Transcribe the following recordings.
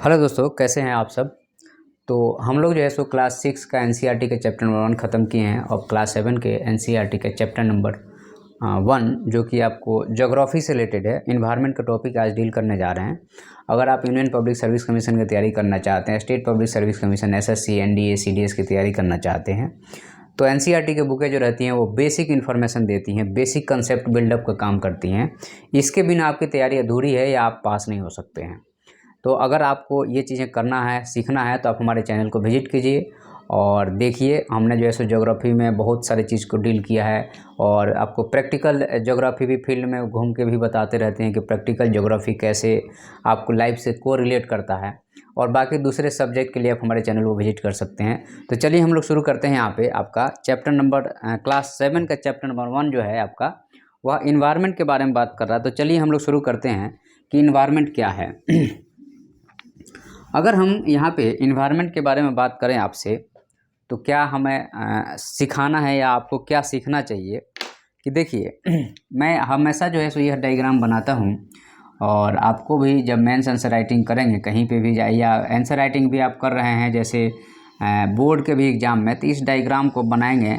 Hello दोस्तों, कैसे हैं आप सब। तो हम लोग जो है सो क्लास 6 का एनसीईआरटी के चैप्टर नंबर 1 ख़त्म किए हैं और क्लास 7 के एनसीईआरटी के चैप्टर नंबर 1 जो कि आपको ज्योग्राफी से रिलेटेड है, इन्वायरमेंट का टॉपिक आज डील करने जा रहे हैं। अगर आप यूनियन पब्लिक सर्विस कमीशन की तैयारी करना चाहते हैं, state public service commission SSC NDA CDS की तैयारी करना चाहते हैं, तो एनसीईआरटी की बुकें जो रहती हैं वो बेसिक इन्फॉर्मेशन देती हैं, बेसिक कंसेप्ट बिल्डअप का काम करती हैं। इसके बिना आपकी तैयारी अधूरी है या आप पास नहीं हो सकते हैं। तो अगर आपको ये चीज़ें करना है, सीखना है, तो आप हमारे चैनल को विजिट कीजिए और देखिए। हमने जो है सो ज्योग्राफी में बहुत सारी चीज़ को डील किया है और आपको प्रैक्टिकल ज्योग्राफी भी फील्ड में घूम के भी बताते रहते हैं कि प्रैक्टिकल ज्योग्राफी कैसे आपको लाइफ से को रिलेट करता है। और बाकी दूसरे सब्जेक्ट के लिए आप हमारे चैनल को विजिट कर सकते हैं। तो चलिए हम लोग शुरू करते हैं। यहाँ पे आपका चैप्टर नंबर क्लास 7 का चैप्टर नंबर 1 जो है आपका, वह इन्वायरमेंट के बारे में बात कर रहा है। तो चलिए हम लोग शुरू करते हैं कि इन्वायरमेंट क्या है। अगर हम यहाँ पे इन्वायरमेंट के बारे में बात करें आपसे, तो क्या हमें सिखाना है या आपको क्या सीखना चाहिए कि देखिए मैं हमेशा जो है सो यह डायग्राम बनाता हूँ और आपको भी जब मेंस आंसर राइटिंग करेंगे कहीं पे भी जाए या आंसर राइटिंग भी आप कर रहे हैं जैसे बोर्ड के भी एग्ज़ाम में, तो इस डायग्राम को बनाएंगे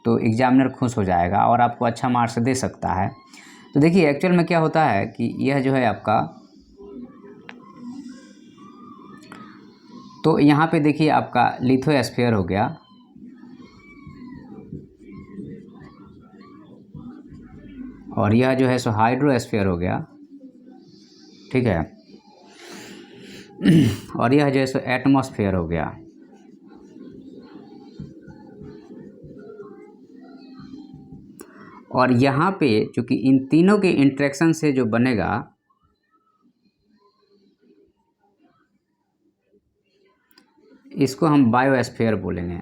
तो एग्जामिनर खुश हो जाएगा और आपको अच्छा मार्क्स दे सकता है। तो देखिए एक्चुअल में क्या होता है कि यह जो है आपका, तो यहाँ पे देखिए आपका लिथोस्फीयर हो गया और यह जो है सो हाइड्रोस्फीयर हो गया, ठीक है, और यह जो है सो एटमॉस्फेयर हो गया। और यहाँ पे चूँकि इन तीनों के इंटरेक्शन से जो बनेगा इसको हम बायोस्फीयर बोलेंगे।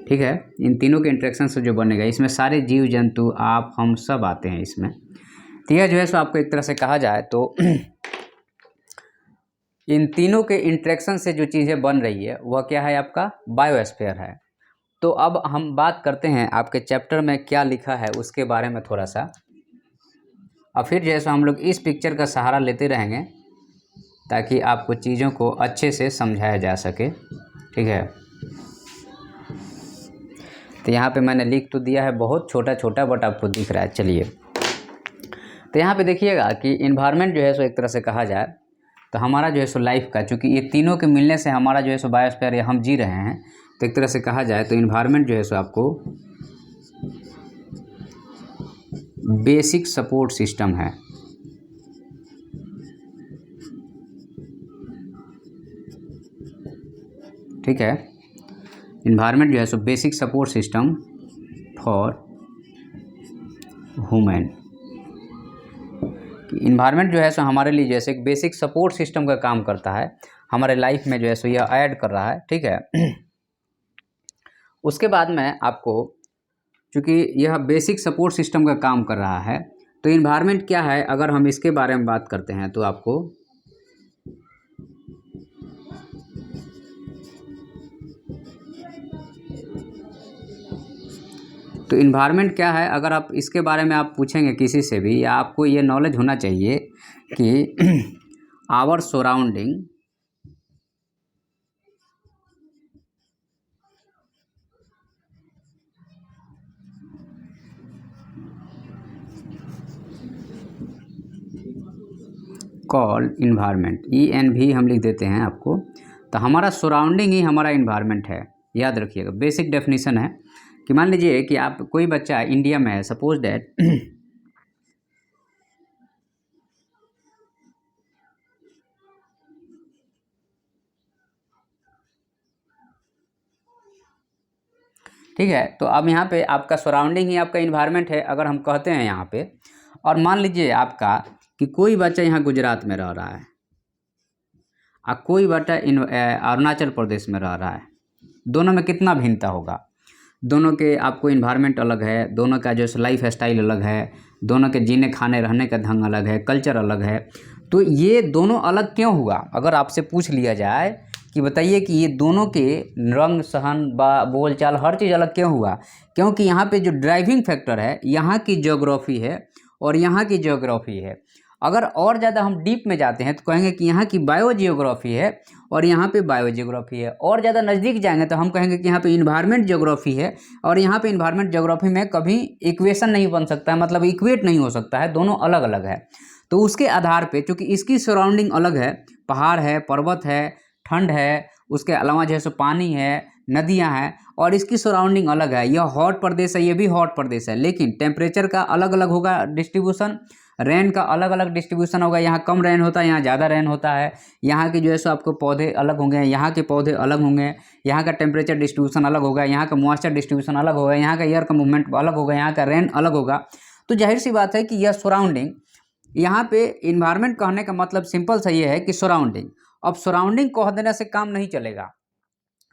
ठीक है, इन तीनों के इंटरेक्शन से जो बनेगा, इसमें सारे जीव जंतु आप हम सब आते हैं इसमें। तो यह जो है सो आपको एक तरह से कहा जाए तो इन तीनों के इंटरेक्शन से जो चीज़ें बन रही है वह क्या है, आपका बायोस्फीयर है। तो अब हम बात करते हैं आपके चैप्टर में क्या लिखा है उसके बारे में थोड़ा सा, और फिर जैसे हम लोग इस पिक्चर का सहारा लेते रहेंगे ताकि आपको चीज़ों को अच्छे से समझाया जा सके। ठीक है, तो यहाँ पे मैंने लिख तो दिया है बहुत छोटा छोटा, बट आपको दिख रहा है। चलिए, तो यहाँ पे देखिएगा कि इन्वायरमेंट जो है सो एक तरह से कहा जाए तो हमारा जो है सो लाइफ का, चूँकि ये तीनों के मिलने से हमारा जो है सो बायोस्फीयर हम जी रहे हैं, तो एक तरह से कहा जाए तो इन्वायरमेंट जो है सो आपको बेसिक सपोर्ट सिस्टम है। ठीक है, इन्वायरमेंट जो है so basic support system for human. Environment जो है सो हमारे लिए जैसे एक बेसिक सपोर्ट सिस्टम का काम करता है, हमारे लाइफ में जो है सो यह ऐड कर रहा है। ठीक है, उसके बाद में आपको, चूँकि यह बेसिक सपोर्ट सिस्टम का काम कर रहा है, तो इन्वायरमेंट क्या है अगर हम इसके बारे में बात करते हैं तो आपको तो इन्वायरमेंट क्या है अगर आप इसके बारे में आप पूछेंगे किसी से भी, या आपको ये नॉलेज होना चाहिए कि our surrounding called environment, EN भी हम लिख देते हैं आपको। तो हमारा सराउंडिंग ही हमारा इन्वायरमेंट है, याद रखिएगा। बेसिक डेफिनेशन है कि मान लीजिए कि आप कोई बच्चा इंडिया में है, सपोज दैट ठीक है, तो अब यहाँ पे आपका सराउंडिंग ही आपका इन्वायरमेंट है अगर हम कहते हैं यहाँ पे। और मान लीजिए आपका कि कोई बच्चा यहाँ गुजरात में रह रहा है और कोई बच्चा अरुणाचल प्रदेश में रह रहा है, दोनों में कितना भिन्नता होगा। दोनों के आपको इन्वायरमेंट अलग है, दोनों का जो लाइफ स्टाइल अलग है, दोनों के जीने खाने रहने का ढंग अलग है, कल्चर अलग है। तो ये दोनों अलग क्यों हुआ, अगर आपसे पूछ लिया जाए कि बताइए कि ये दोनों के रंग सहन बोलचाल हर चीज़ अलग क्यों हुआ, क्योंकि यहाँ पे जो ड्राइविंग फैक्टर है यहाँ की ज्योग्राफी है और यहाँ की ज्योग्राफी है। अगर और ज़्यादा हम डीप में जाते हैं तो कहेंगे कि यहाँ की बायो जियोग्राफी है और यहाँ पे बायो जियोग्राफी है। और ज़्यादा नज़दीक जाएंगे तो हम कहेंगे कि यहाँ पे इन्वायरमेंट ज्योग्राफी है और यहाँ पे इन्वायरमेंट ज्योग्राफी में कभी इक्वेशन नहीं बन सकता है, मतलब इक्वेट नहीं हो सकता है, दोनों अलग अलग है। तो उसके आधार पे चूँकि इसकी सराउंडिंग अलग है, पहाड़ है, पर्वत है, ठंड है, उसके अलावा जैसे पानी है, नदियाँ हैं, और इसकी सराउंडिंग अलग है। यह हॉट प्रदेश है, ये भी हॉट प्रदेश है, लेकिन टेम्परेचर का अलग अलग होगा डिस्ट्रीब्यूशन, रेन का अलग अलग डिस्ट्रीब्यूशन होगा। यहाँ कम रेन होता है, यहाँ ज़्यादा रेन होता है। यहाँ के जो है सो आपको पौधे अलग होंगे, यहाँ के पौधे अलग होंगे, यहाँ का टेम्परेचर डिस्ट्रीब्यूशन अलग होगा, यहाँ का मॉइस्चर डिस्ट्रीब्यूशन अलग होगा, यहाँ का एयर का मूवमेंट अलग होगा, यहाँ का रेन अलग होगा। तो जाहिर सी बात है कि यह सराउंडिंग, यहाँ पे इन्वायरमेंट कहने का मतलब सिंपल सा ये है कि सराउंडिंग। अब सराउंडिंग कह देने से काम नहीं चलेगा,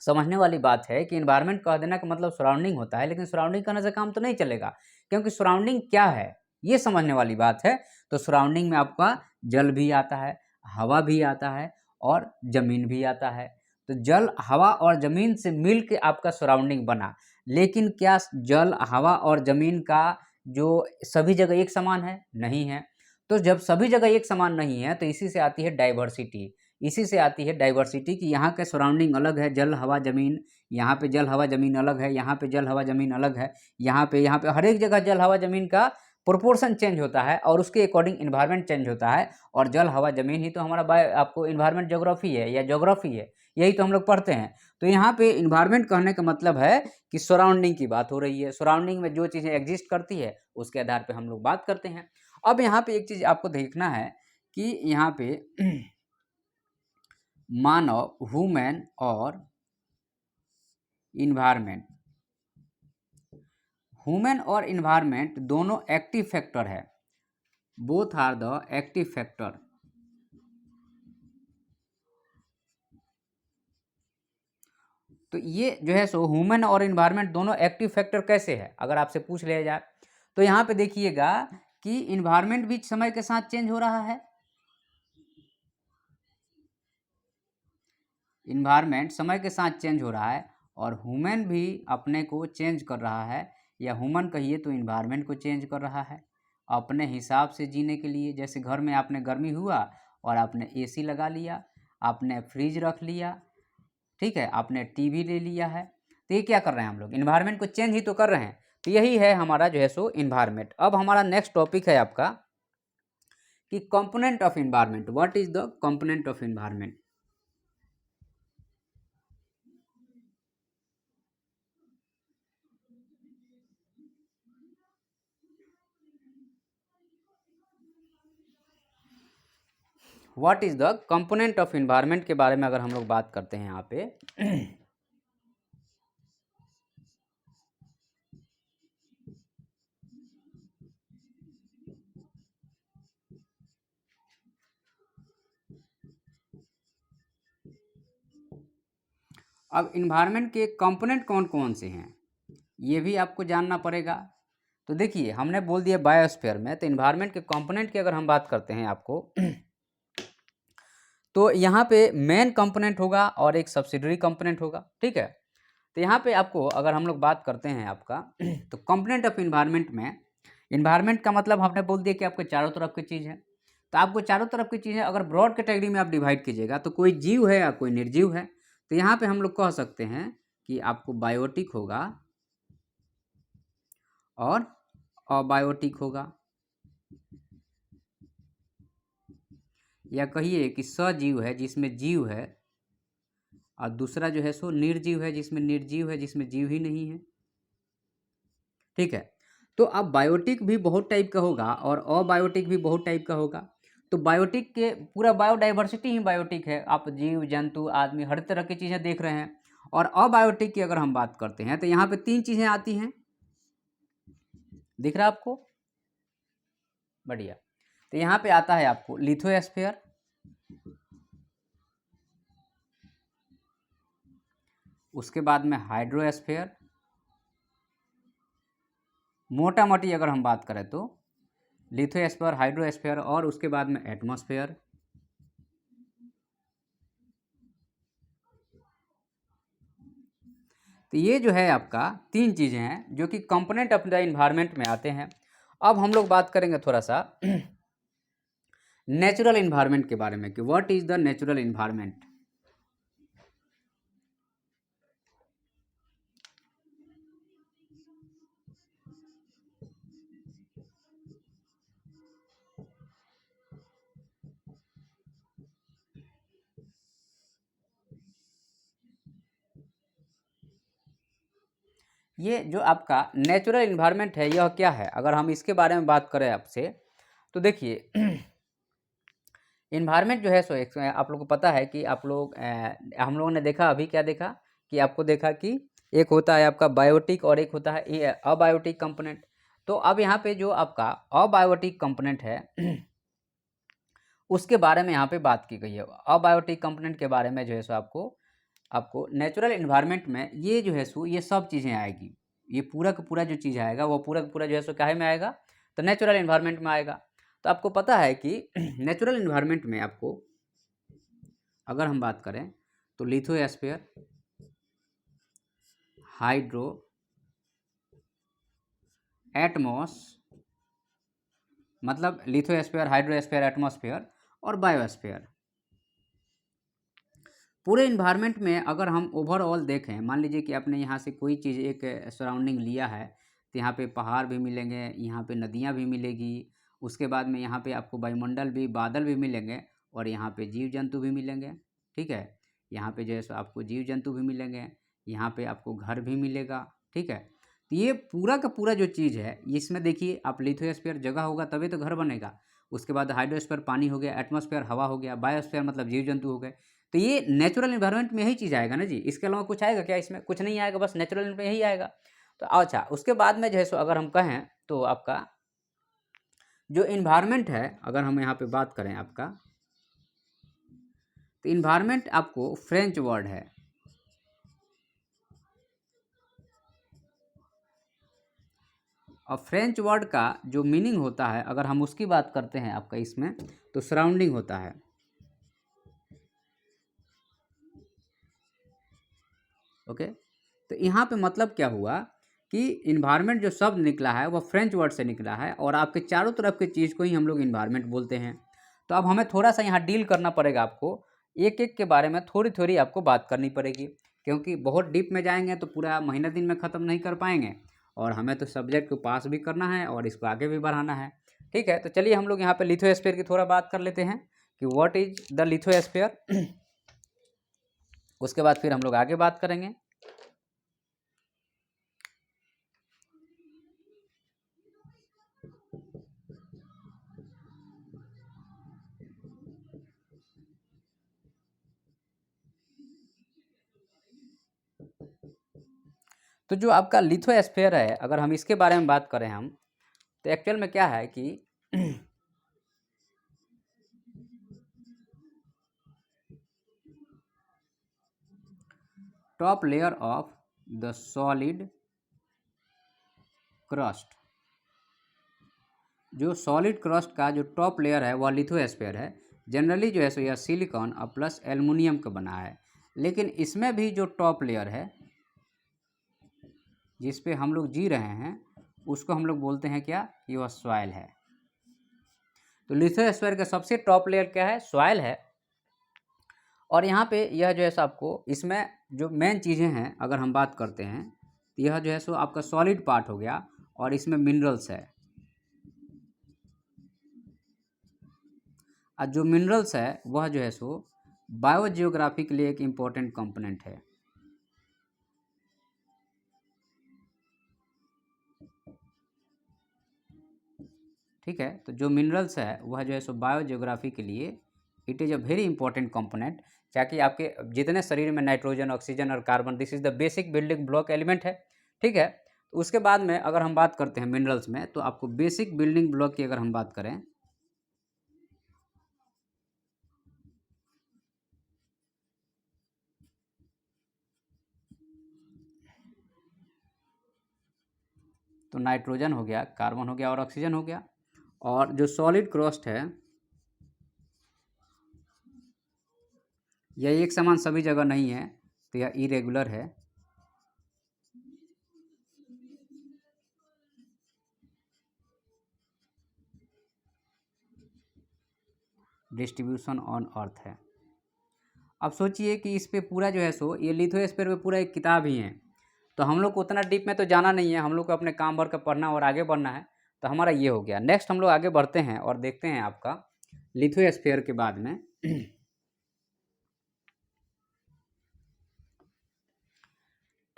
समझने वाली बात है कि इन्वायरमेंट कह देने का मतलब सराउंडिंग होता है, लेकिन सराउंडिंग करने से काम तो नहीं चलेगा, क्योंकि सराउंडिंग क्या है ये समझने वाली बात है। तो सराउंडिंग में आपका जल भी आता है, हवा भी आता है और ज़मीन भी आता है। तो जल, हवा और ज़मीन से मिल के आपका सराउंडिंग बना। लेकिन क्या जल, हवा और ज़मीन का जो सभी जगह एक समान है? नहीं है। तो जब सभी जगह एक समान नहीं है तो इसी से आती है डाइवर्सिटी। इसी से आती है डाइवर्सिटी कि यहाँ के सराउंडिंग अलग है, जल, हवा, ज़मीन, यहाँ पे जल, हवा, ज़मीन अलग है, यहाँ पे जल, हवा, ज़मीन अलग है, यहाँ पे हर एक जगह जल, हवा, ज़मीन का प्रोपोर्शन चेंज होता है और उसके अकॉर्डिंग इन्वायरमेंट चेंज होता है। और जल, हवा, ज़मीन ही तो हमारा आपको इन्वायरमेंट ज्योग्राफी है या ज्योग्राफी है, यही तो हम लोग पढ़ते हैं। तो यहाँ पे इन्वायरमेंट कहने का मतलब है कि सराउंडिंग की बात हो रही है। सराउंडिंग में जो चीज़ें एग्जिस्ट करती है उसके आधार पर हम लोग बात करते हैं। अब यहाँ पे एक चीज़ आपको देखना है कि यहाँ पे मानव, ह्यूमन और इन्वायरमेंट, ह्यूमन और इन्वायरमेंट दोनों एक्टिव फैक्टर है, both are the active factor. तो ये जो है सो ह्यूमन और इन्वायरमेंट दोनों एक्टिव फैक्टर कैसे है, अगर आपसे पूछ लिया जाए तो यहाँ पे देखिएगा कि इन्वायरमेंट भी समय के साथ चेंज हो रहा है, इन्वायरमेंट समय के साथ चेंज हो रहा है और ह्यूमन भी अपने को चेंज कर रहा है, या ह्यूमन कहिए तो इन्वायरमेंट को चेंज कर रहा है अपने हिसाब से जीने के लिए। जैसे घर में आपने गर्मी हुआ और आपने एसी लगा लिया, आपने फ्रिज रख लिया, ठीक है, आपने टीवी ले लिया है, तो ये क्या कर रहे हैं हम लोग, इन्वायरमेंट को चेंज ही तो कर रहे हैं। तो यही है हमारा जो है सो इन्वायरमेंट। अब हमारा नेक्स्ट टॉपिक है आपका कि component of environment. What is the component of environment? What is the component of environment के बारे में अगर हम लोग बात करते हैं यहाँ पे अब इन्वायरमेंट के कंपोनेंट कौन कौन से हैं ये भी आपको जानना पड़ेगा। तो देखिए हमने बोल दिया बायोस्फीयर में, तो इन्वायरमेंट के कंपोनेंट की अगर हम बात करते हैं आपको तो यहाँ पे मेन कंपोनेंट होगा और एक सब्सिडरी कंपोनेंट होगा, ठीक है। तो यहाँ पे आपको अगर हम लोग बात करते हैं आपका तो कंपोनेंट ऑफ इन्वायरमेंट में, इन्वायरमेंट का मतलब हमने बोल दिया कि आपके चारों तरफ की चीज़ है। तो आपको चारों तरफ की चीज़ें अगर ब्रॉड कैटेगरी में आप डिवाइड कीजिएगा तो कोई जीव है या कोई निर्जीव है। तो यहाँ पे हम लोग कह सकते हैं कि आपको बायोटिक होगा और अबायोटिक होगा, या कहिए कि सजीव है जिसमें जीव है, और दूसरा जो है सो निर्जीव है जिसमें निर्जीव है, जिसमें जीव ही नहीं है, ठीक है। तो अब बायोटिक भी बहुत टाइप का होगा और अबायोटिक भी बहुत टाइप का होगा। तो बायोटिक के पूरा बायोडाइवर्सिटी ही बायोटिक है, आप जीव, जंतु, आदमी हर तरह की चीज़ें देख रहे हैं। और अबायोटिक की अगर हम बात करते हैं तो यहाँ पे 3 चीज़ें आती हैं, दिख रहा है आपको? बढ़िया। तो यहाँ पे आता है आपको लिथोस्फीयर, उसके बाद में हाइड्रोस्फीयर, मोटा मोटी अगर हम बात करें तो लिथोस्फीयर, हाइड्रोस्फीयर, और उसके बाद में एटमॉस्फेयर। तो ये जो है आपका 3 चीज़ें हैं जो कि कंपोनेंट ऑफ द इन्वायरमेंट में आते हैं। अब हम लोग बात करेंगे थोड़ा सा नेचुरल इन्वायरमेंट के बारे में कि what is the natural environment. ये जो आपका नेचुरल इन्वायरमेंट है यह क्या है, अगर हम इसके बारे में बात करें आपसे तो देखिए इन्वायरमेंट जो है सो एक आप लोग को पता है कि आप लोग हम लोगों ने देखा, अभी क्या देखा कि आपको देखा कि एक होता है आपका बायोटिक और एक होता है अबायोटिक कंपोनेंट। तो अब यहाँ पे जो आपका अबायोटिक कंपोनेंट है उसके बारे में यहाँ पे बात की गई है। अबायोटिक कंपोनेंट के बारे में जो है सो आपको नेचुरल इन्वायरमेंट में ये जो है सो ये सब चीज़ें आएगी। ये पूरा का पूरा जो चीज़ आएगा वो पूरा का पूरा जो है सो काहे में आएगा, तो नेचुरल इन्वायरमेंट में आएगा। तो आपको पता है कि नेचुरल इन्वायरमेंट में आपको अगर हम बात करें तो लिथोस्फीयर, हाइड्रो, एटमॉस मतलब लिथोस्फीयर, हाइड्रोस्फीयर, एटमॉस्फेयर और बायोस्फीयर। पूरे इन्वायरमेंट में अगर हम ओवरऑल देखें, मान लीजिए कि आपने यहाँ से कोई चीज़ एक सराउंडिंग लिया है तो यहाँ पे पहाड़ भी मिलेंगे, यहाँ पे नदियाँ भी मिलेगी, उसके बाद में यहाँ पे आपको वायुमंडल भी, बादल भी मिलेंगे और यहाँ पे जीव जंतु भी मिलेंगे। ठीक है, यहाँ पे जो है सो आपको जीव जंतु भी मिलेंगे, यहाँ पे आपको घर भी मिलेगा। ठीक है, तो ये पूरा का पूरा जो चीज़ है इसमें देखिए आप लिथोस्फीयर जगह होगा तभी तो घर बनेगा, उसके बाद हाइड्रोस्फीयर पानी हो गया, एटमॉस्फेयर हवा हो गया, बायोस्फीयर मतलब जीव जंतु हो गए। तो ये नेचुरल इन्वायरमेंट में यही चीज़ आएगा ना जी, इसके अलावा कुछ आएगा क्या इसमें? कुछ नहीं आएगा, बस नेचुरल में यही आएगा। तो अच्छा, उसके बाद में जो है सो अगर हम कहें तो आपका जो इन्वायरमेंट है, अगर हम यहाँ पे बात करें आपका, तो इन्वायरमेंट आपको फ्रेंच वर्ड है। और फ्रेंच वर्ड का जो मीनिंग होता है अगर हम उसकी बात करते हैं आपका इसमें, तो सराउंडिंग होता है। ओके, तो यहाँ पे मतलब क्या हुआ कि इन्वायरमेंट जो शब्द निकला है वह फ्रेंच वर्ड से निकला है और आपके चारों तरफ की चीज़ को ही हम लोग इन्वायरमेंट बोलते हैं। तो अब हमें थोड़ा सा यहाँ डील करना पड़ेगा, आपको एक एक के बारे में थोड़ी थोड़ी आपको बात करनी पड़ेगी, क्योंकि बहुत डीप में जाएंगे तो पूरा महीना दिन में ख़त्म नहीं कर पाएंगे और हमें तो सब्जेक्ट को पास भी करना है और इसको आगे भी बढ़ाना है। ठीक है, तो चलिए हम लोग यहाँ पर लिथोस्फीयर की थोड़ा बात कर लेते हैं कि व्हाट इज द लिथोस्फीयर। उसके बाद फिर हम लोग आगे बात करेंगे। तो जो आपका लिथोस्फीयर है, अगर हम इसके बारे में बात करें हम, तो एक्चुअल में क्या है कि top layer of the solid crust, जो सॉलिड क्रस्ट का जो टॉप लेयर है वह लिथोस्फीयर है। जनरली जो है सो यह सिलिकॉन और प्लस एल्युमिनियम का बना है, लेकिन इसमें भी जो टॉप लेयर है जिस पे हम लोग जी रहे हैं उसको हम लोग बोलते हैं क्या, कि वह सॉइल है। तो लिथोस्फीयर का सबसे टॉप लेयर क्या है, सॉइल है। और यहाँ पे यह जो है सो आपको इसमें जो मेन चीज़ें हैं अगर हम बात करते हैं तो यह जो है सो आपका सॉलिड पार्ट हो गया और इसमें मिनरल्स है। और जो मिनरल्स है वह जो है सो बायोजियोग्राफी के लिए एक इम्पोर्टेंट कंपोनेंट है। ठीक है, तो जो मिनरल्स है वह जो है सो बायोजियोग्राफी के लिए it is a very important component, ताकि आपके जितने शरीर में नाइट्रोजन, ऑक्सीजन और carbon, this is the basic building block element है। ठीक है, तो उसके बाद में अगर हम बात करते हैं मिनरल्स में, तो आपको बेसिक बिल्डिंग ब्लॉक की अगर हम बात करें तो नाइट्रोजन हो गया, कार्बन हो गया और ऑक्सीजन हो गया। और जो सॉलिड क्रस्ट है यह एक समान सभी जगह नहीं है, तो यह इरेगुलर है। डिस्ट्रीब्यूशन ऑन अर्थ है। अब सोचिए कि इस पे पूरा जो है सो ये लिथोस्फीयर पे पूरा एक किताब ही है, तो हम लोग को उतना डीप में तो जाना नहीं है, हम लोग को अपने काम भर कर पढ़ना और आगे बढ़ना है। तो हमारा ये हो गया। नेक्स्ट हम लोग आगे बढ़ते हैं और देखते हैं आपका लिथोस्फीयर के बाद में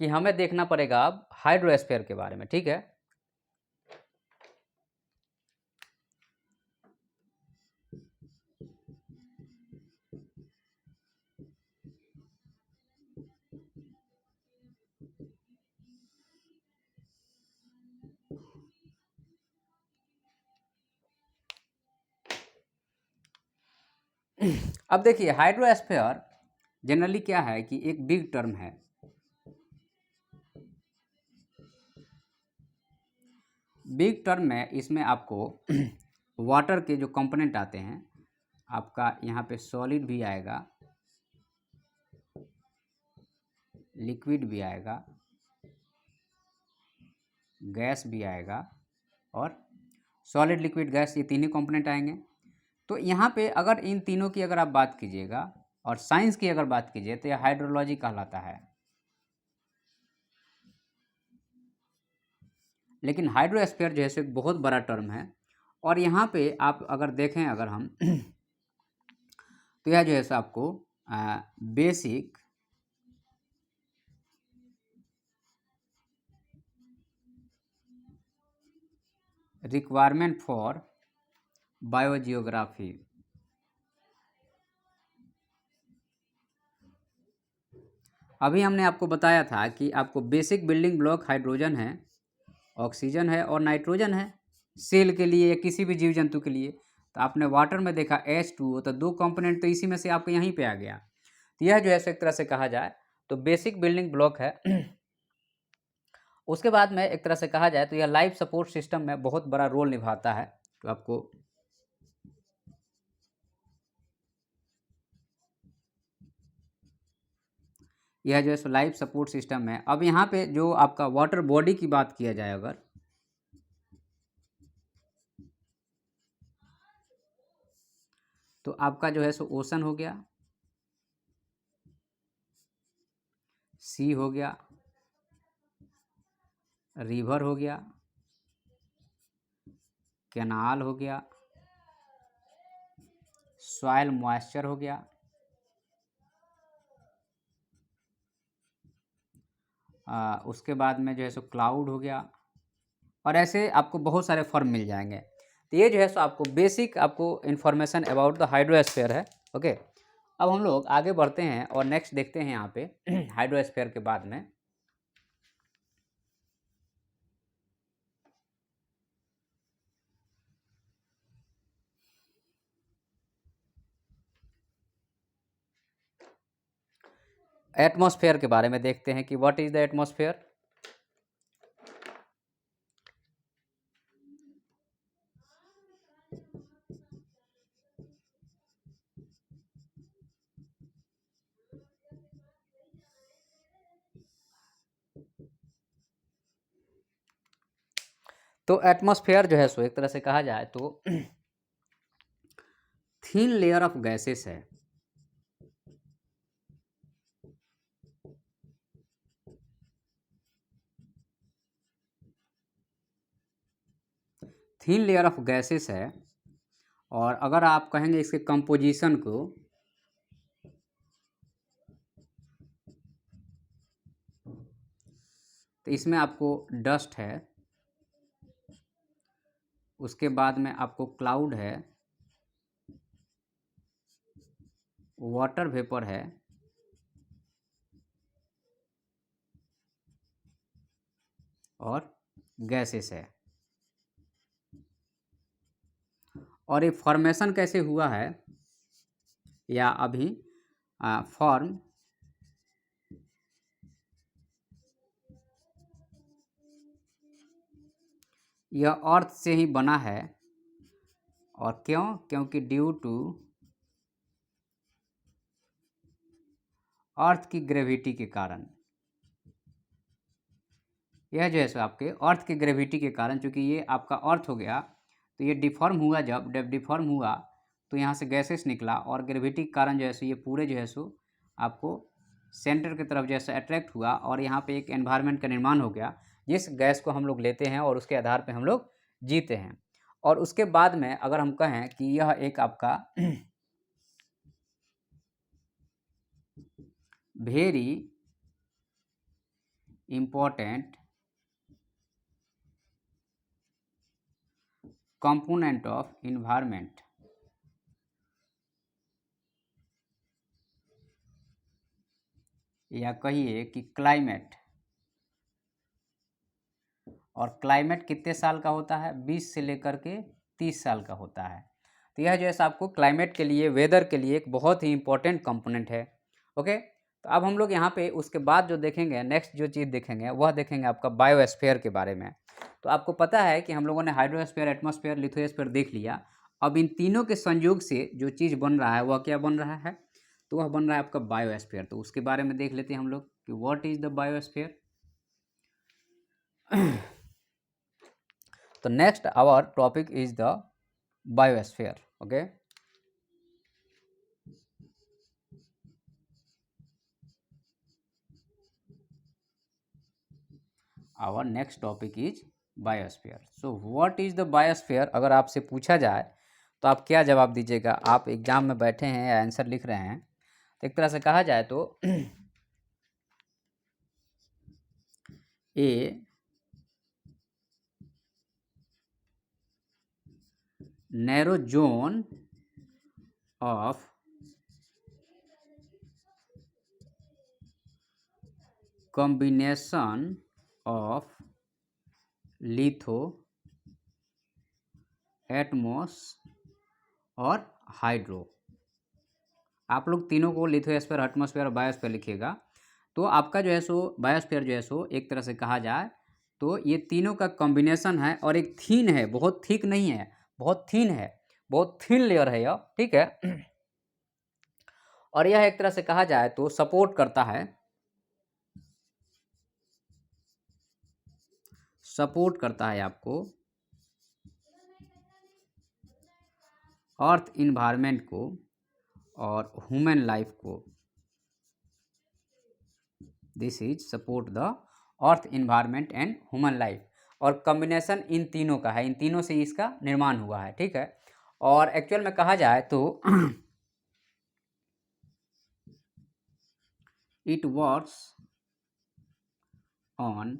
कि हमें देखना पड़ेगा अब हाइड्रोस्फीयर के बारे में। ठीक है, अब देखिए हाइड्रोस्फीयर जनरली क्या है कि एक बिग टर्म है। बिग टर्म में इसमें आपको वाटर के जो कंपोनेंट आते हैं, आपका यहाँ पे सॉलिड भी आएगा, लिक्विड भी आएगा, गैस भी आएगा और सॉलिड लिक्विड गैस, ये तीन ही कंपोनेंट आएंगे। तो यहाँ पे अगर इन तीनों की अगर आप बात कीजिएगा और साइंस की अगर बात कीजिए तो यह हाइड्रोलॉजी कहलाता है। लेकिन हाइड्रोस्फीयर जो है सो एक बहुत बड़ा टर्म है और यहाँ पे आप अगर देखें अगर हम तो यह जो है सो आपको बेसिक रिक्वायरमेंट फॉर बायोजियोग्राफी, अभी हमने आपको बताया था कि आपको बेसिक बिल्डिंग ब्लॉक हाइड्रोजन है, ऑक्सीजन है और नाइट्रोजन है सेल के लिए या किसी भी जीव जंतु के लिए। तो आपने वाटर में देखा H2O, तो दो कंपोनेंट तो इसी में से आपको यहीं पे आ गया। तो यह जो है एक तरह से कहा जाए तो बेसिक बिल्डिंग ब्लॉक है। उसके बाद में एक तरह से कहा जाए तो यह लाइफ सपोर्ट सिस्टम में बहुत बड़ा रोल निभाता है। तो आपको यह जो है लाइफ सपोर्ट सिस्टम है। अब यहाँ पे जो आपका वाटर बॉडी की बात किया जाए अगर, तो आपका जो है सो ओशन हो गया, सी हो गया, रिवर हो गया, कैनाल हो गया, सॉइल मॉइस्चर हो गया, उसके बाद में जो है सो क्लाउड हो गया और ऐसे आपको बहुत सारे फॉर्म मिल जाएंगे। तो ये जो है सो आपको बेसिक आपको इन्फॉर्मेशन अबाउट द हाइड्रोस्फीयर है। ओके, अब हम लोग आगे बढ़ते हैं और नेक्स्ट देखते हैं यहाँ पे हाइड्रोस्फीयर के बाद में एटमॉस्फेयर के बारे में देखते हैं कि व्हाट इज द एटमॉस्फेयर। तो एटमॉस्फेयर जो है सो एक तरह से कहा जाए तो थिन लेयर ऑफ गैसेस है। थिन लेयर ऑफ गैसेस है और अगर आप कहेंगे इसके कंपोजिशन को, तो इसमें आपको डस्ट है, उसके बाद में आपको क्लाउड है, वाटर वेपर है और गैसेस है। और ये फॉर्मेशन कैसे हुआ है या अभी फॉर्म यह अर्थ से ही बना है। और क्यों? क्योंकि ड्यू टू अर्थ की ग्रेविटी के कारण, यह जो है सो आपके अर्थ की ग्रेविटी के कारण, चूंकि ये आपका अर्थ हो गया तो ये डिफॉर्म हुआ, जब डिफॉर्म हुआ तो यहाँ से गैसेस निकला और ग्रेविटी के कारण जो है सो ये पूरे जो है सो आपको सेंटर की तरफ जैसे अट्रैक्ट हुआ और यहाँ पे एक एनवायरनमेंट का निर्माण हो गया, जिस गैस को हम लोग लेते हैं और उसके आधार पे हम लोग जीते हैं। और उसके बाद में अगर हम कहें कि यह एक आपका very important component of environment, या कहिए कि क्लाइमेट। और क्लाइमेट कितने साल का होता है? 20 से लेकर के 30 साल का होता है। तो यह जो है आपको क्लाइमेट के लिए, वेदर के लिए एक बहुत ही इंपॉर्टेंट कंपोनेंट है। ओके, तो अब हम लोग यहाँ पे उसके बाद जो देखेंगे, नेक्स्ट जो चीज़ देखेंगे वह देखेंगे आपका बायोस्फीयर के बारे में। तो आपको पता है कि हम लोगों ने हाइड्रोस्फीयर, एटमॉस्फेयर, लिथोस्फीयर देख लिया। अब इन तीनों के संयोग से जो चीज़ बन रहा है वह क्या बन रहा है? तो वह बन रहा है आपका बायोस्फीयर। तो उसके बारे में देख लेते हैं हम लोग कि व्हाट इज द बायोस्फीयर। तो next our topic is the biosphere. Okay, our next topic is biosphere. So what is the biosphere अगर आपसे पूछा जाए तो आप क्या जवाब दीजिएगा? आप एग्जाम में बैठे हैं या आंसर लिख रहे हैं, तो एक तरह से कहा जाए तो a narrow zone of combination of litho, Atmos और हाइड्रो। आप लोग तीनों को लिथोस्फीयर, एटमॉस्फेयर और बायोस्फीयर लिखिएगा। तो आपका जो है सो बायोस्फीयर जो है सो एक तरह से कहा जाए तो ये तीनों का कॉम्बिनेशन है और एक थीन है, बहुत थिक नहीं है, बहुत थीन है, बहुत थीन लेयर है यह, ठीक है। और यह एक तरह से कहा जाए तो सपोर्ट करता है, सपोर्ट करता है आपको अर्थ इन्वायरमेंट को और ह्यूमन लाइफ को। This is support the earth environment and human life. और कॉम्बिनेशन इन तीनों का है, इन तीनों से इसका निर्माण हुआ है, ठीक है। और एक्चुअल में कहा जाए तो it works on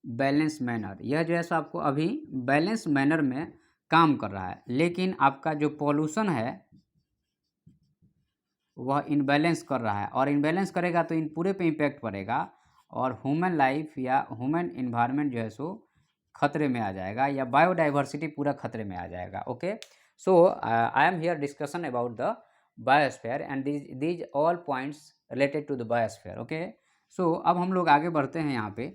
balance manner. यह जो है सो आपको अभी बैलेंस मैनर में काम कर रहा है, लेकिन आपका जो पॉल्यूशन है वह इनबैलेंस कर रहा है, और इनबैलेंस करेगा तो इन पूरे पे इम्पैक्ट पड़ेगा और ह्यूमन लाइफ या ह्यूमन इन्वायरमेंट जो है सो खतरे में आ जाएगा, या बायोडाइवर्सिटी पूरा खतरे में आ जाएगा। Okay, so I am here discussion about the biosphere and these all points related to the biosphere. Okay, so अब हम लोग आगे बढ़ते हैं यहाँ पे।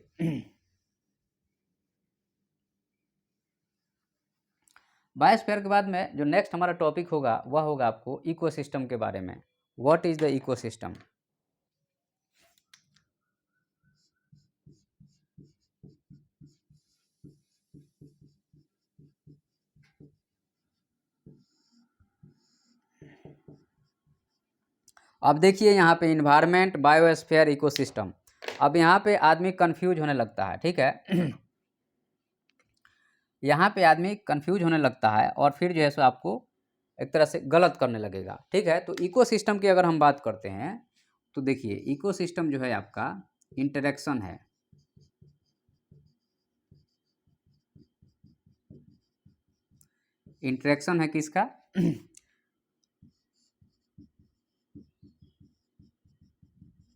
बायोस्फीयर के बाद में जो नेक्स्ट हमारा टॉपिक होगा वह होगा आपको इकोसिस्टम के बारे में। What is the ecosystem? अब देखिए यहाँ पे इन्वायरमेंट, बायोस्फीयर, इकोसिस्टम। अब यहाँ पे आदमी कंफ्यूज होने लगता है, ठीक है। यहाँ पे आदमी कंफ्यूज होने लगता है और फिर जो है सो आपको एक तरह से गलत करने लगेगा, ठीक है। तो इकोसिस्टम की अगर हम बात करते हैं तो देखिए इकोसिस्टम जो है आपका इंटरेक्शन है, इंटरेक्शन है किसका?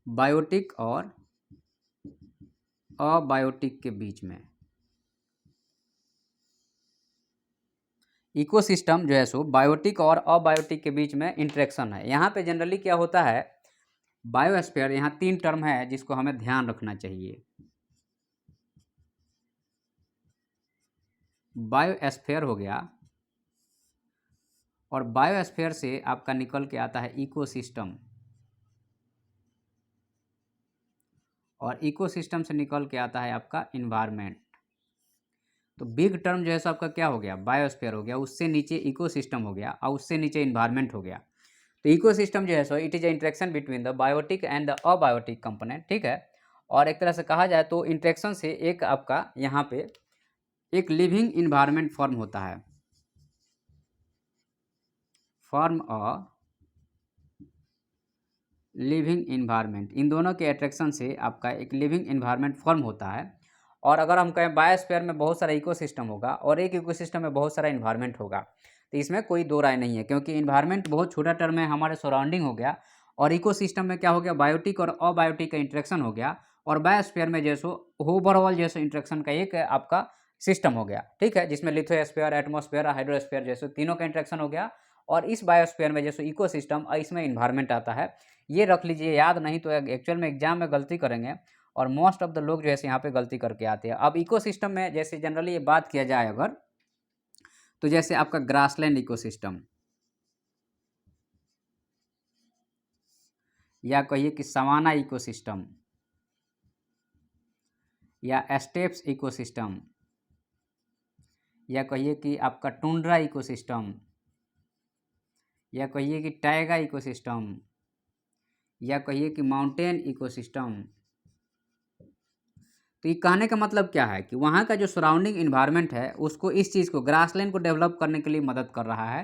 बायोटिक और अबायोटिक के बीच में। इकोसिस्टम जो है सो बायोटिक और अबायोटिक के बीच में इंटरेक्शन है। यहाँ पे जनरली क्या होता है, बायोस्फीयर, यहाँ 3 टर्म है जिसको हमें ध्यान रखना चाहिए। बायोस्फीयर हो गया, और बायोस्फीयर से आपका निकल के आता है इकोसिस्टम, और इकोसिस्टम से निकल के आता है आपका इन्वायरमेंट। तो बिग टर्म जो है सो आपका क्या हो गया, बायोस्फीयर हो गया, उससे नीचे इकोसिस्टम हो गया और उससे नीचे इन्वायरमेंट हो गया। तो इकोसिस्टम जो है so it is a interaction between the biotic and the abiotic component, ठीक है। और एक तरह से कहा जाए तो इंटरेक्शन से एक आपका यहाँ पे एक लिविंग इन्वायरमेंट फॉर्म होता है, फॉर्म अ लिविंग इन्वायरमेंट। इन दोनों के अट्रैक्शन से आपका एक लिविंग इन्वायरमेंट फॉर्म होता है। और अगर हम कहें बायोस्फीयर में बहुत सारा इकोसिस्टम होगा और एक इकोसिस्टम में बहुत सारा इन्वायरमेंट होगा, तो इसमें कोई दो राय नहीं है, क्योंकि इन्वायरमेंट बहुत छोटा टर्म है, हमारे सराउंडिंग हो गया। और इकोसिस्टम में क्या हो गया, बायोटिक और अबायोटिक का इंट्रैक्शन हो गया। और बायोस्फीयर में जैसो ओवरऑल जैसो इंट्रैक्शन का एक आपका सिस्टम हो गया, ठीक है, जिसमें लिथोस्फीयर, एटमॉस्फेयर, हाइड्रोस्फीयर जैसे तीनों का इंट्रैक्शन हो गया। और इस बायोस्फीयर में जैसे इकोसिस्टम और इसमें इन्वायरमेंट आता है। ये रख लीजिए याद, नहीं तो एक्चुअल में एग्जाम में गलती करेंगे और मोस्ट ऑफ द लोग जो है यहाँ पे गलती करके आते हैं। अब इकोसिस्टम में जैसे जनरली ये बात किया जाए अगर, तो जैसे आपका ग्रासलैंड इकोसिस्टम, या कहिए कि सवाना इकोसिस्टम, या स्टेप्स इकोसिस्टम, या कहिए कि आपका टुंड्रा इकोसिस्टम, या कहिए कि टाइगा इकोसिस्टम, या कहिए कि माउंटेन इकोसिस्टम। तो ये कहने का मतलब क्या है कि वहाँ का जो सराउंडिंग इन्वायरमेंट है उसको, इस चीज़ को, ग्रासलैंड को डेवलप करने के लिए मदद कर रहा है।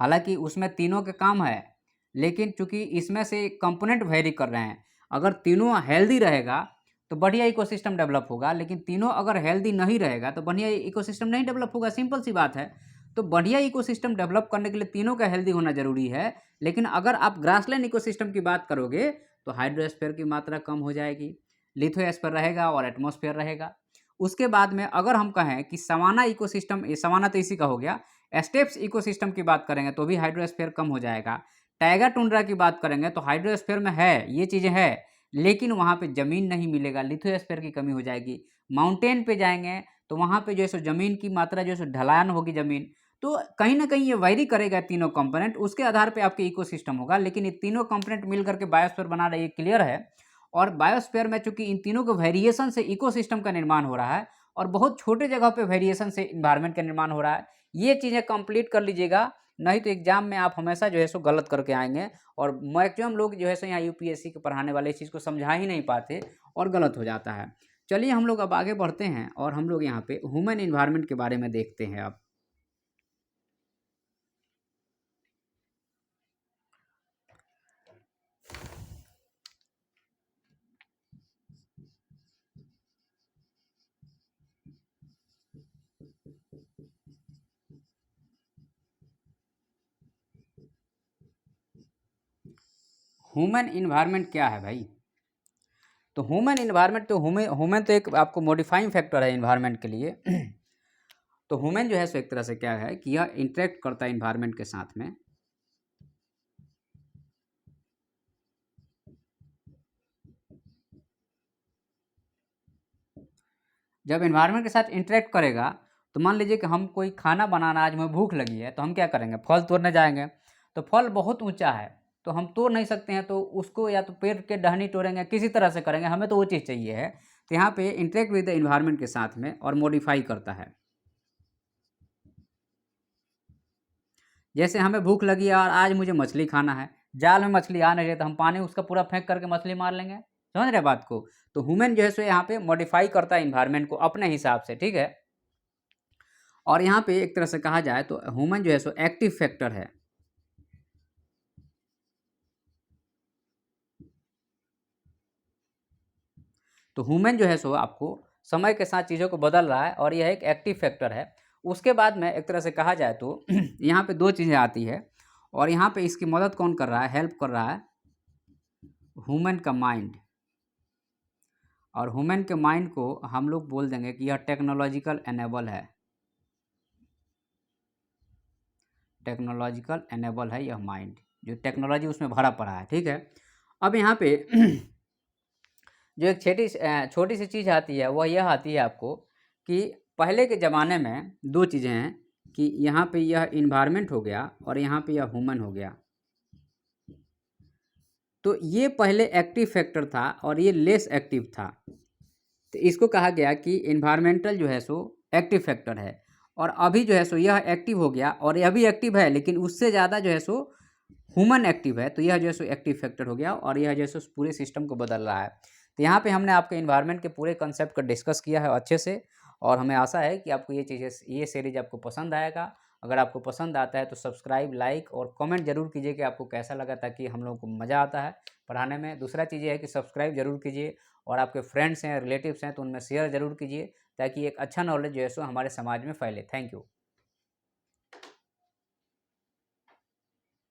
हालांकि उसमें तीनों के काम है, लेकिन चूंकि इसमें से कंपोनेंट वेरी कर रहे हैं। अगर तीनों हेल्दी रहेगा तो बढ़िया इकोसिस्टम डेवलप होगा, लेकिन तीनों अगर हेल्दी नहीं रहेगा तो बढ़िया इकोसिस्टम नहीं डेवलप होगा, सिंपल सी बात है। तो बढ़िया इकोसिस्टम डेवलप करने के लिए तीनों का हेल्दी होना जरूरी है। लेकिन अगर आप ग्रासलैंड इकोसिस्टम की बात करोगे तो हाइड्रोस्फीयर की मात्रा कम हो जाएगी, लिथोस्फीयर रहेगा और एटमॉस्फेयर रहेगा। उसके बाद में अगर हम कहें कि सवाना इकोसिस्टम, ये सवाना तो इसी का हो गया। स्टेप्स इकोसिस्टम की बात करेंगे तो भी हाइड्रोस्फीयर कम हो जाएगा। टाइगर टुंड्रा की बात करेंगे तो हाइड्रोस्फीयर में है, ये चीज़ें है, लेकिन वहाँ पे ज़मीन नहीं मिलेगा, लिथोस्फीयर की कमी हो जाएगी। माउंटेन पे जाएंगे तो वहाँ पे जो है सो ज़मीन की मात्रा जो है सो ढलान होगी ज़मीन। तो कहीं ना कहीं ये वैरी करेगा तीनों कंपोनेंट, उसके आधार पे आपके इकोसिस्टम होगा। लेकिन ये तीनों कंपोनेंट मिल करके बायोस्फीयर बना रहे, ये क्लियर है। और बायोस्फीयर में चूंकि इन तीनों के वेरिएशन से इकोसिस्टम का निर्माण हो रहा है और बहुत छोटे जगह पे वेरिएशन से इन्वायरमेंट का निर्माण हो रहा है। ये चीज़ें कंप्लीट कर लीजिएगा, नहीं तो एग्जाम में आप हमेशा जो है सो गलत करके आएंगे। और मैक्सिमम लोग जो है सो यहाँ यूपीएससी के पढ़ाने वाले इस चीज़ को समझा ही नहीं पाते और गलत हो जाता है। चलिए हम लोग अब आगे बढ़ते हैं और हम लोग यहाँ पे ह्यूमन इन्वायरमेंट के बारे में देखते हैं अब। ह्यूमन इन्वायरमेंट क्या है भाई? तो ह्यूमन इन्वायरमेंट, तो ह्यूमन तो एक आपको मॉडिफाइंग फैक्टर है इन्वायरमेंट के लिए। तो ह्यूमन जो है सो एक तरह से क्या है कि यह इंटरेक्ट करता है इन्वायरमेंट के साथ में। जब इन्वायरमेंट के साथ इंटरेक्ट करेगा तो मान लीजिए कि हम कोई खाना बनाना, आज हमें भूख लगी है तो हम क्या करेंगे, फल तोड़ने जाएंगे। तो फल बहुत ऊंचा है तो हम तोड़ नहीं सकते हैं, तो उसको या तो पेड़ के टहनी तोड़ेंगे, किसी तरह से करेंगे, हमें तो वो चीज़ चाहिए है। तो यहाँ पे इंटरेक्ट विद द इन्वायरमेंट के साथ में और मॉडिफाई करता है। जैसे हमें भूख लगी है और आज मुझे मछली खाना है, जाल में मछली आ नहीं रही तो हम पानी उसका पूरा फेंक करके मछली मार लेंगे, समझ रहे बात को। तो ह्यूमन जो है सो यहाँ पे मॉडिफाई करता है इन्वायरमेंट को अपने हिसाब से, ठीक है। और यहाँ पे एक तरह से कहा जाए तो ह्यूमन जो है सो एक्टिव फैक्टर है। तो ह्यूमन जो है सो आपको समय के साथ चीज़ों को बदल रहा है और यह एक एक्टिव फैक्टर है। उसके बाद में एक तरह से कहा जाए तो यहाँ पे दो चीज़ें आती है और यहाँ पे इसकी मदद कौन कर रहा है, हेल्प कर रहा है ह्यूमन का माइंड। और ह्यूमन के माइंड को हम लोग बोल देंगे कि यह टेक्नोलॉजिकल एनेबल है, टेक्नोलॉजिकल एनेबल है यह माइंड, जो टेक्नोलॉजी उसमें भरा पड़ा है, ठीक है। अब यहाँ पे जो एक छोटी सी चीज़ आती है वह यह आती है आपको कि पहले के ज़माने में दो चीज़ें हैं कि यहाँ पे यह इन्वायरमेंट हो गया और यहाँ पे यह ह्यूमन हो गया। तो ये पहले एक्टिव फैक्टर था और ये लेस एक्टिव था। तो इसको कहा गया कि इन्वायरमेंटल जो है सो एक्टिव फैक्टर है। और अभी जो है सो यह एक्टिव हो गया और यह भी एक्टिव है, लेकिन उससे ज़्यादा जो है सो ह्यूमन एक्टिव है, तो यह जो है सो एक्टिव फैक्टर हो गया और यह जो है सो पूरे सिस्टम को बदल रहा है। तो यहाँ पे हमने आपके इन्वायरमेंट के पूरे कंसेप्ट को डिस्कस किया है अच्छे से, और हमें आशा है कि आपको ये सीरीज आपको पसंद आएगा। अगर आपको पसंद आता है तो सब्सक्राइब, लाइक और कमेंट जरूर कीजिए कि आपको कैसा लगा, ताकि हम लोगों को मज़ा आता है पढ़ाने में। दूसरा चीज़ ये है कि सब्सक्राइब जरूर कीजिए और आपके फ्रेंड्स हैं, रिलेटिव्स हैं, तो उनमें शेयर जरूर कीजिए, ताकि एक अच्छा नॉलेज जो है सो हमारे समाज में फैले। Thank you.